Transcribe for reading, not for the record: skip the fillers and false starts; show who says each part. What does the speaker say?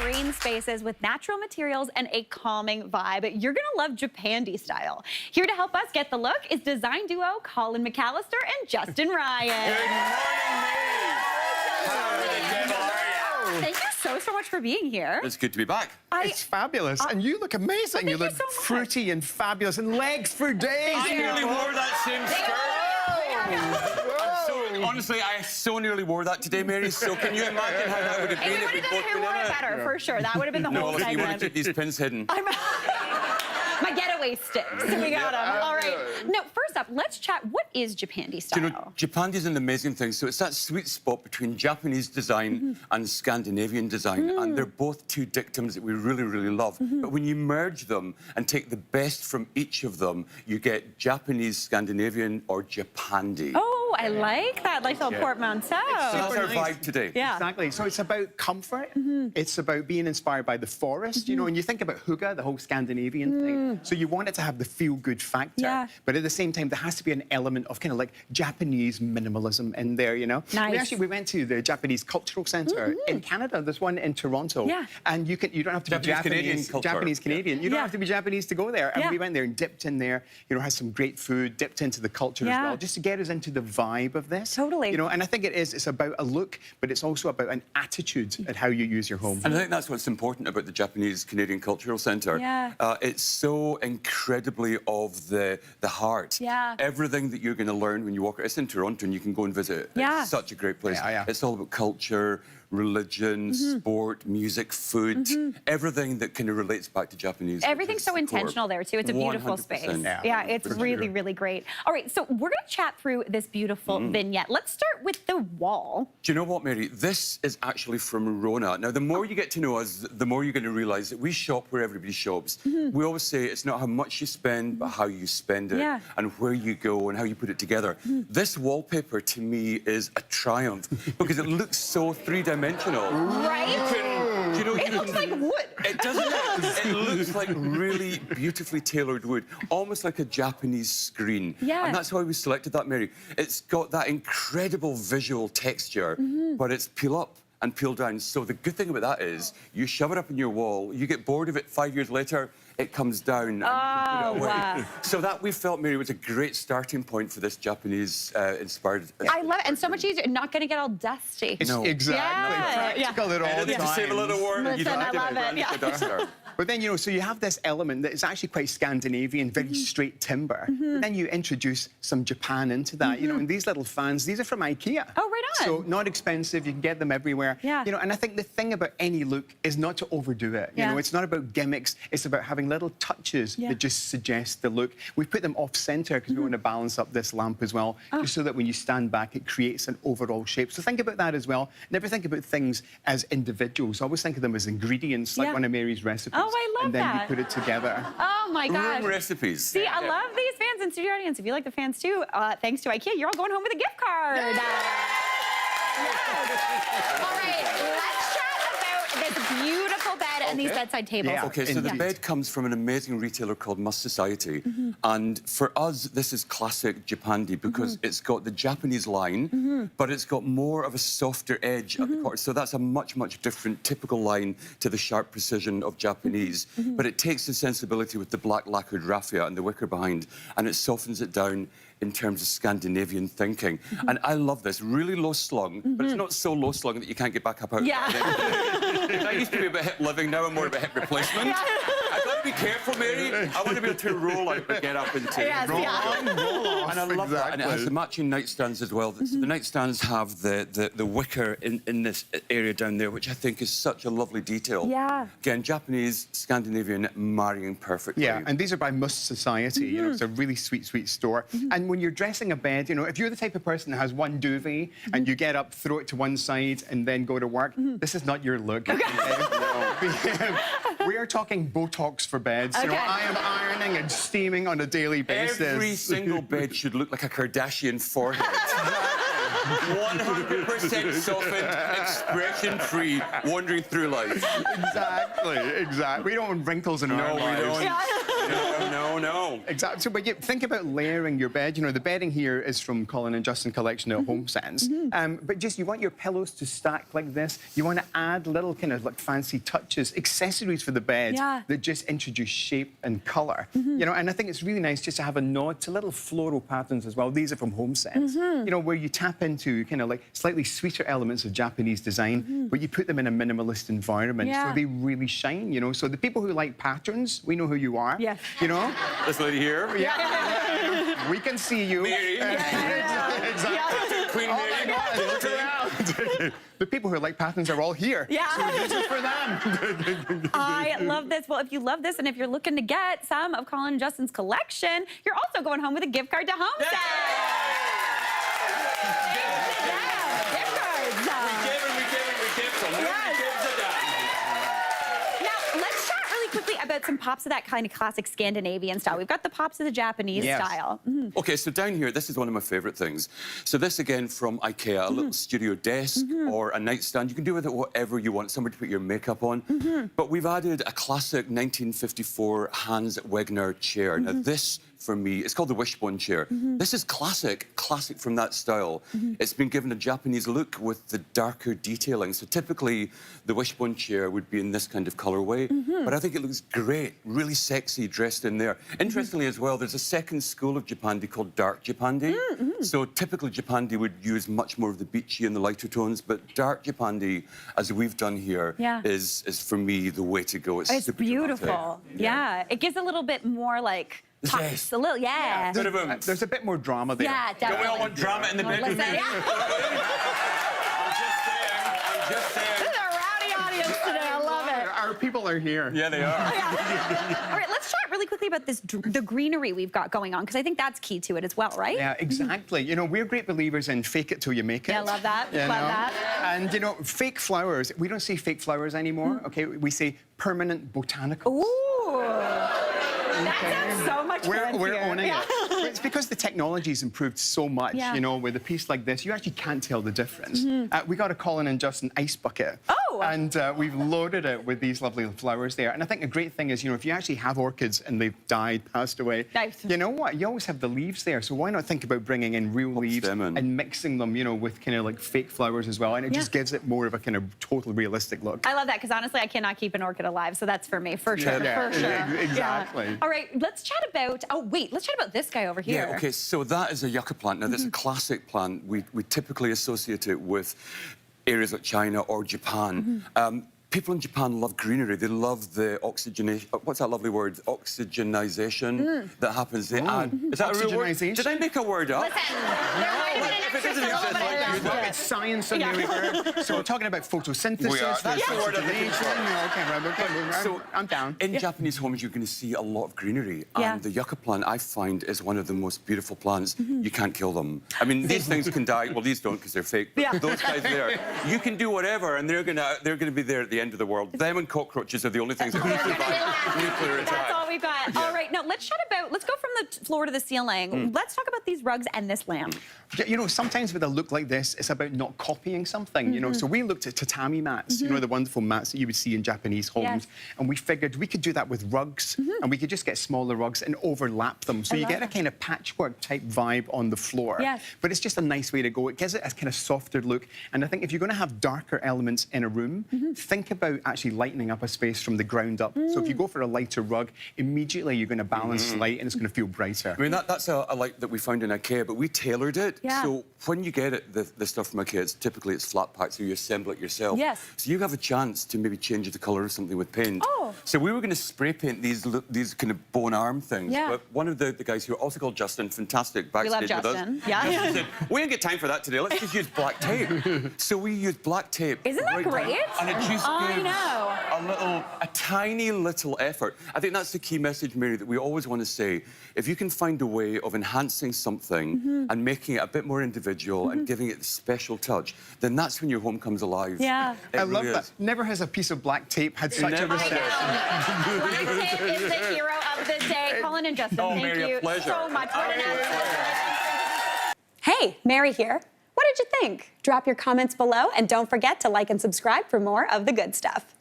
Speaker 1: serene spaces with natural materials and a calming vibe. You're gonna love Japandi style. Here to help us get the look is design duo Colin McAllister and Justin Ryan.
Speaker 2: Good morning,
Speaker 1: Thank you so much for being here.
Speaker 2: It's good to be back.
Speaker 3: It's fabulous. And you look amazing. You look fruity and fabulous and legs for days.
Speaker 2: I nearly wore that same skirt. Honestly, I so nearly wore that today, Mary. So can you imagine how that would have been if we both been in
Speaker 1: it
Speaker 2: it?
Speaker 1: better, for sure. That would have been the whole segment.
Speaker 2: You would have kept these pins hidden.
Speaker 1: My getaway sticks. We got them. All right. Now, first up, let's chat. What is Japandi style?
Speaker 2: Do you know, Japandi is an amazing thing. So it's that sweet spot between Japanese design and Scandinavian design. And they're both two dictums that we really, really love. But when you merge them and take the best from each of them, you get Japanese, Scandinavian, or Japandi.
Speaker 1: Oh, I like that. Like the portmanteau.
Speaker 2: So that's our vibe today.
Speaker 1: Yeah.
Speaker 3: Exactly. So it's about comfort. It's about being inspired by the forest. You know, and you think about hygge, the whole Scandinavian thing. So you want it to have the feel-good factor. But at the same time, there has to be an element of kind of like Japanese minimalism in there, you know?
Speaker 1: Nice.
Speaker 3: We went to the Japanese Cultural Centre in Canada. There's one in Toronto.
Speaker 1: Yeah.
Speaker 3: And you don't have to be Japanese Canadian. You don't have to be Japanese to go there. And we went there and dipped in there, you know, had some great food, dipped into the culture as well, just to get us into the vibe of this.
Speaker 1: Totally.
Speaker 3: You know, and I think it's about a look, but it's also about an attitude at how you use your home.
Speaker 2: And I think that's what's important about the Japanese Canadian Cultural Centre. It's so incredibly of the heart. Everything that you're going to learn when you walk, it's in Toronto and you can go and visit it. It's such a great place. It's all about culture, religion, sport, music, food, everything that kind of relates back to Japanese.
Speaker 1: Everything's so intentional there, too. It's a beautiful space. Yeah, it's really, really great. All right, so we're going to chat through this beautiful vignette. Let's start with the wall.
Speaker 2: Do you know what, Mary? This is actually from Rona. Now, the more you get to know us, the more you're going to realise that we shop where everybody shops. We always say it's not how much you spend, but how you spend it, and where you go and how you put it together. This wallpaper, to me, is a triumph because it looks so three-dimensional.
Speaker 1: Right? It looks like wood.
Speaker 2: It doesn't. It looks like really beautifully tailored wood, almost like a Japanese screen. And that's why we selected that, Mary. It's got that incredible visual texture, but it's peel up and peel down. So the good thing about that is you shove it up on your wall, you get bored of it 5 years later, it comes down and you put it away.
Speaker 1: Wow.
Speaker 2: So that we felt, Mary, was a great starting point for this Japanese inspired.
Speaker 1: I love it, and so much easier. Not going to get all dusty.
Speaker 3: Exactly. Practical at all
Speaker 2: to save a little warm.
Speaker 1: Listen, I love it.
Speaker 3: But then, you know, so you have this element that is actually quite Scandinavian, very straight timber. But then you introduce some Japan into that, you know, and these little fans, these are from IKEA.
Speaker 1: Oh, right on.
Speaker 3: So not expensive, you can get them everywhere. You know, and I think the thing about any look is not to overdo it. You know, it's not about gimmicks, it's about having little touches that just suggest the look. We put them off-centre because we want to balance up this lamp as well, just so that when you stand back, it creates an overall shape. So think about that as well. Never think about things as individuals. Always think of them as ingredients, like one of Mary's recipes.
Speaker 1: Oh, I love
Speaker 3: that. And then
Speaker 1: we
Speaker 3: put it together.
Speaker 1: Oh, my gosh.
Speaker 2: Room recipes.
Speaker 1: See, I love these fans in studio audience. If you like the fans, too, thanks to IKEA, you're all going home with a gift card. All right, let's chat about this beautiful bed and these bedside tables.
Speaker 2: Okay, so the bed comes from an amazing retailer called Must Society. And for us, this is classic Japandi because it's got the Japanese line, but it's got more of a softer edge at the corner. So that's a much, much different typical line to the sharp precision of Japanese. But it takes the sensibility with the black lacquered raffia and the wicker behind, and it softens it down in terms of Scandinavian thinking. And I love this. Really low slung, but it's not so low slung that you can't get back up out of it. I used to be a bit hip living, now I'm more of a hip replacement. I've got to be careful, Mary. I want to be able to roll out but get up into
Speaker 3: Roll on, roll off.
Speaker 2: And I love that. And it has the matching nightstands as well. So the nightstands have the wicker in this area down there, which I think is such a lovely detail. Again, Japanese, Scandinavian, marrying perfectly.
Speaker 3: And these are by Must Society. You know, it's a really sweet, sweet store. And when you're dressing a bed, you know, if you're the type of person that has one duvet and you get up, throw it to one side and then go to work, this is not your look. We are talking Botox for beds. You know, I am ironing and steaming on a daily basis.
Speaker 2: Every single bed should look like a Kardashian forehead. 100% softened, expression-free, wandering through life.
Speaker 3: Exactly. We don't want wrinkles in our lives.
Speaker 2: We don't. No.
Speaker 3: Exactly. So, but think about layering your bed. You know, the bedding here is from Colin and Justin collection at Home Sense. But just you want your pillows to stack like this. You want to add little kind of like fancy touches, accessories for the bed that just introduce shape and colour. You know, and I think it's really nice just to have a nod to little floral patterns as well. These are from Home Sense. You know, where you tap into kind of like slightly sweeter elements of Japanese design, but you put them in a minimalist environment, so they really shine. You know, so the people who like patterns, we know who you are.
Speaker 1: Yes.
Speaker 3: You know.
Speaker 2: This lady here.
Speaker 3: Yeah. We can see you.
Speaker 2: Mary.
Speaker 3: Exactly.
Speaker 2: Queen
Speaker 3: Oh
Speaker 2: Mary.
Speaker 3: my God, look around. The people who like patterns are all here.
Speaker 1: Yeah.
Speaker 3: So this is for them.
Speaker 1: I love this. Well, if you love this and if you're looking to get some of Colin and Justin's collection, you're also going home with a gift card to Home Sense. Yeah, gift cards.
Speaker 2: We give some.
Speaker 1: Now, let's chat really quickly about some pops of that kind of classic Scandinavian style. We've got the pops of the Japanese style.
Speaker 2: Okay, so down here, this is one of my favourite things. So this, again, from IKEA, a little studio desk or a nightstand. You can do with it whatever you want, somewhere to put your makeup on. But we've added a classic 1954 Hans Wegner chair. Now, this, for me, it's called the wishbone chair. This is classic from that style. It's been given a Japanese look with the darker detailing. So typically, the wishbone chair would be in this kind of colourway. But I think it looks great, really sexy dressed in there. Interestingly as well, there's a second school of Japandi called dark Japandi. So typical Japandi would use much more of the beachy and the lighter tones, but dark Japandi, as we've done here, is for me the way to go.
Speaker 1: It's
Speaker 2: super
Speaker 1: beautiful.
Speaker 2: dramatic.
Speaker 1: Yeah, it gives a little bit more like pops. A little,
Speaker 3: There's a bit more drama there.
Speaker 1: Yeah, definitely.
Speaker 2: Don't we all want drama in the bedroom?
Speaker 1: Listen,
Speaker 2: I'm just saying.
Speaker 1: This is a rowdy audience today. I love it.
Speaker 3: Our people are here.
Speaker 2: Yeah, they are.
Speaker 1: All right, let's chat really quickly about the greenery we've got going on, because I think that's key to it as well, right?
Speaker 3: Yeah, exactly. You know, we're great believers in fake it till you make it.
Speaker 1: Yeah, love that.
Speaker 3: You
Speaker 1: Love
Speaker 3: know?
Speaker 1: that.
Speaker 3: And, you know, fake flowers, we don't say fake flowers anymore, okay? We say permanent botanicals.
Speaker 1: Ooh. That sounds so much fancier.
Speaker 3: We're owning it. But it's because the technology's improved so much, you know, with a piece like this, you actually can't tell the difference. We got a Colin and Justin ice bucket.
Speaker 1: Oh!
Speaker 3: And we've loaded it with these lovely flowers there. And I think a great thing is, you know, if you actually have orchids and they've died, passed away, you know what? You always have the leaves there. So why not think about bringing in real leaves and mixing them, you know, with kind of like fake flowers as well. And it just gives it more of a kind of total realistic look.
Speaker 1: I love that, because honestly, I cannot keep an orchid alive, so that's for me, for sure, for sure.
Speaker 3: Exactly.
Speaker 1: Yeah. All right, let's chat about, let's chat about this guy over here.
Speaker 2: Yeah, okay, so that is a yucca plant. Now, that's a classic plant. We typically associate it with areas like China or Japan. People in Japan love greenery. They love the oxygenation. What's that lovely word? Oxygenization that happens. They add. Is that a real word? Did I make a word up?
Speaker 1: Listen, there might have been an
Speaker 2: If it
Speaker 1: extra
Speaker 2: doesn't exist,
Speaker 1: syllable
Speaker 2: like,
Speaker 1: there.
Speaker 2: use it.
Speaker 3: It's science and everywhere. So we're talking about photosynthesis.
Speaker 2: We are. That's the word I'm looking for.
Speaker 3: So I'm down.
Speaker 2: In Japanese homes, you're going to see a lot of greenery. And the yucca plant, I find, is one of the most beautiful plants. You can't kill them. I mean, these things can die. Well, these don't because they're fake. But those guys there, you can do whatever, and they're gonna be there at the end of the world. Them and cockroaches are the only things that can survive nuclear attack.
Speaker 1: That's all we've got. All right, now let's chat about, let's go from the floor to the ceiling. Let's talk about these rugs and this lamp.
Speaker 3: You know, sometimes with a look like this, it's about not copying something, you know. So we looked at tatami mats, you know, the wonderful mats that you would see in Japanese homes. And we figured we could do that with rugs, and we could just get smaller rugs and overlap them. So you get a kind of patchwork type vibe on the floor. But it's just a nice way to go. It gives it a kind of softer look. And I think if you're going to have darker elements in a room, think about actually lightening up a space from the ground up. So if you go for a lighter rug, immediately you're going to balance light and it's going to feel brighter.
Speaker 2: I mean, that's a light that we found in IKEA, but we tailored it. So when you get it, the stuff from IKEA, typically it's flat pack, so you assemble it yourself. So you have a chance to maybe change the colour of something with paint. So we were going to spray paint these kind of bone arm things. But one of the guys here, also called Justin, fantastic backstage with us. Justin said, we ain't got time for that today. Let's just use black tape. So we used black tape.
Speaker 1: Isn't that great?
Speaker 2: And it just gives a tiny little effort. I think that's the key message, Mary, that we always want to say. If you can find a way of enhancing something and making it a bit more individual and giving it a special touch, then that's when your home comes alive.
Speaker 3: I love that. Never has a piece of black tape had such a reception.
Speaker 1: Black tape is the hero of the day. Colin and Justin, thank you so much. Hey, Mary here. What did you think? Drop your comments below, and don't forget to like and subscribe for more of the good stuff.